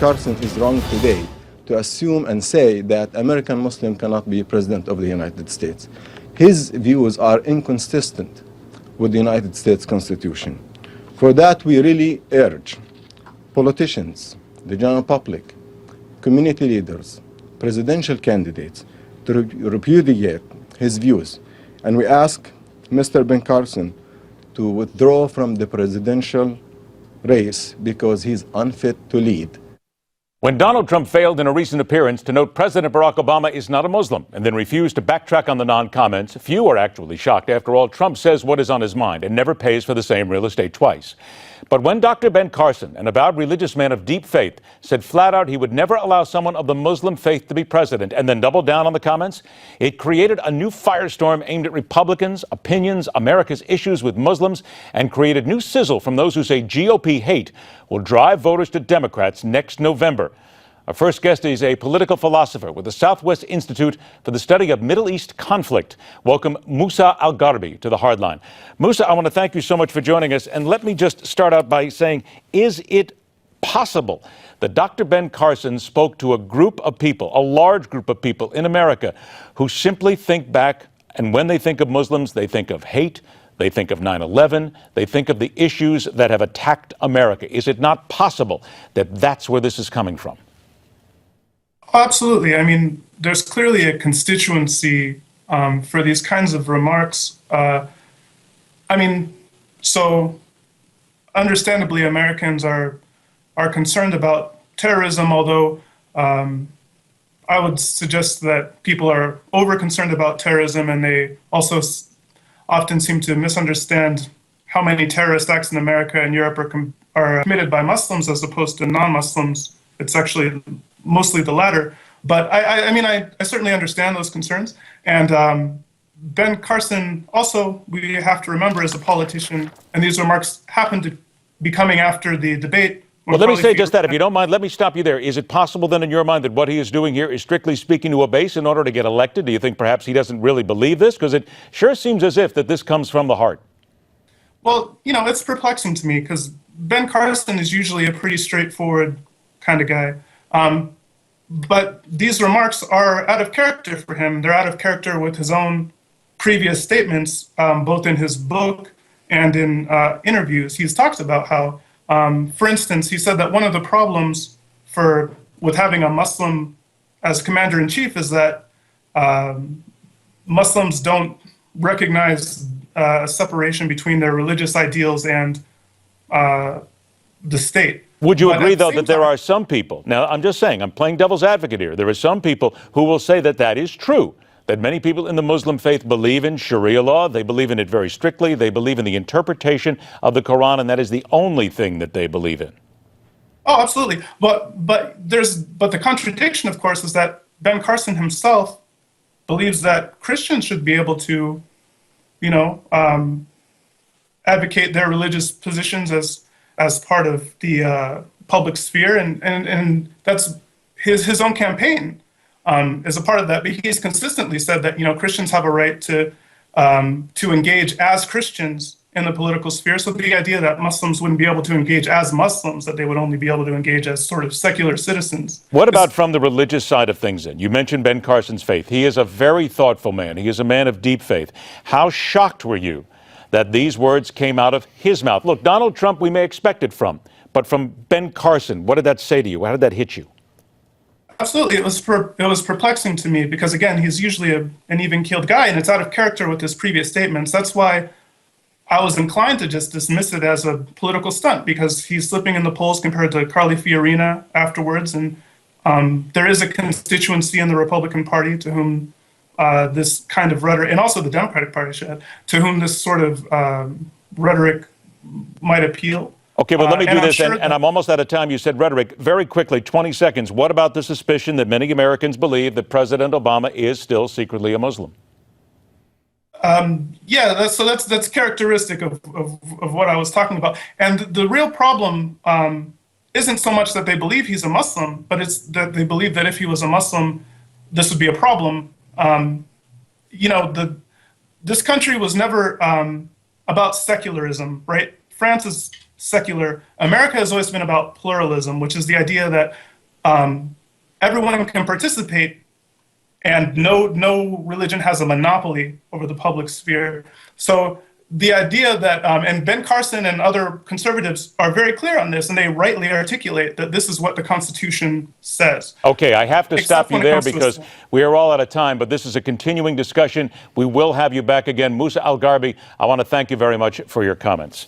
Carson is wrong today to assume and say that American Muslim cannot be president of the United States. His views are inconsistent with the United States Constitution. For that, we really urge politicians, the general public, community leaders, presidential candidates to repudiate his views. And we ask Mr. Ben Carson to withdraw from the presidential race because he's unfit to lead. When Donald Trump failed in a recent appearance to note President Barack Obama is not a Muslim and then refused to backtrack on the non-comments, few are actually shocked. After all, Trump says what is on his mind and never pays for the same real estate twice. But when Dr. Ben Carson, an avowed religious man of deep faith, said flat out he would never allow someone of the Muslim faith to be president and then doubled down on the comments, it created a new firestorm aimed at Republicans, opinions, America's issues with Muslims, and created new sizzle from those who say GOP hate will drive voters to Democrats next November. Our first guest is a political philosopher with the Southwest Institute for the Study of Middle East Conflict. Welcome Musa al-Gharbi to the Hardline. Musa, I want to thank you so much for joining us. And let me just start out by saying, is it possible that Dr. Ben Carson spoke to a group of people, a large group of people in America, who simply think back, and when they think of Muslims, they think of hate, they think of 9/11, they think of the issues that have attacked America? Is it not possible that that's where this is coming from? Absolutely. I mean, there's clearly a constituency for these kinds of remarks. So understandably, Americans are concerned about terrorism, although I would suggest that people are over-concerned about terrorism, and they also often seem to misunderstand how many terrorist acts in America and Europe are committed by Muslims as opposed to non-Muslims. It's actually mostly the latter. But I certainly understand those concerns. And Ben Carson also, we have to remember, is a politician, and these remarks happen to be coming after the debate. Well, let me say just that, if you don't mind, let me stop you there. Is it possible then in your mind that what he is doing here is strictly speaking to a base in order to get elected? Do you think perhaps he doesn't really believe this? Because it sure seems as if that this comes from the heart. Well, it's perplexing to me because Ben Carson is usually a pretty straightforward kind of guy. But these remarks are out of character for him. They're out of character with his own previous statements, both in his book and in interviews. He's talked about how, for instance, he said that one of the problems with having a Muslim as commander-in-chief is that Muslims don't recognize a separation between their religious ideals and the state. Would you agree, though, that there are some people, now I'm just saying, I'm playing devil's advocate here, there are some people who will say that that is true, that many people in the Muslim faith believe in Sharia law, they believe in it very strictly, they believe in the interpretation of the Quran, and that is the only thing that they believe in? Oh, absolutely. But the contradiction, of course, is that Ben Carson himself believes that Christians should be able to, advocate their religious positions as part of the public sphere, and that's his own campaign is a part of that. But he's consistently said that Christians have a right to engage as Christians in the political sphere. So the idea that Muslims wouldn't be able to engage as Muslims, that they would only be able to engage as sort of secular citizens. What about from the religious side of things then? You mentioned Ben Carson's faith. He is a very thoughtful man. He is a man of deep faith. How shocked were you that these words came out of his mouth? Look, Donald Trump we may expect it from, but from Ben Carson, what did that say to you? How did that hit you? Absolutely. It was perplexing to me because, again, he's usually an even-keeled guy, and it's out of character with his previous statements. That's why I was inclined to just dismiss it as a political stunt, because he's slipping in the polls compared to Carly Fiorina afterwards, and there is a constituency in the Republican Party to whom this kind of rhetoric, and also the Democratic Party, to whom this sort of rhetoric might appeal. Okay, well, let me do this, and I'm almost out of time. You said rhetoric. Very quickly, 20 seconds. What about the suspicion that many Americans believe that President Obama is still secretly a Muslim? Yeah, that's characteristic of what I was talking about. And the real problem isn't so much that they believe he's a Muslim, but it's that they believe that if he was a Muslim, this would be a problem. This country was never about secularism, right? France is secular. America has always been about pluralism, which is the idea that everyone can participate, and no religion has a monopoly over the public sphere. So the idea that, and Ben Carson and other conservatives are very clear on this, and they rightly articulate that this is what the Constitution says. Okay, I have to stop you there because Islam. we are all out of time, but this is a continuing discussion. We will have you back again. Musa al-Gharbi, I want to thank you very much for your comments.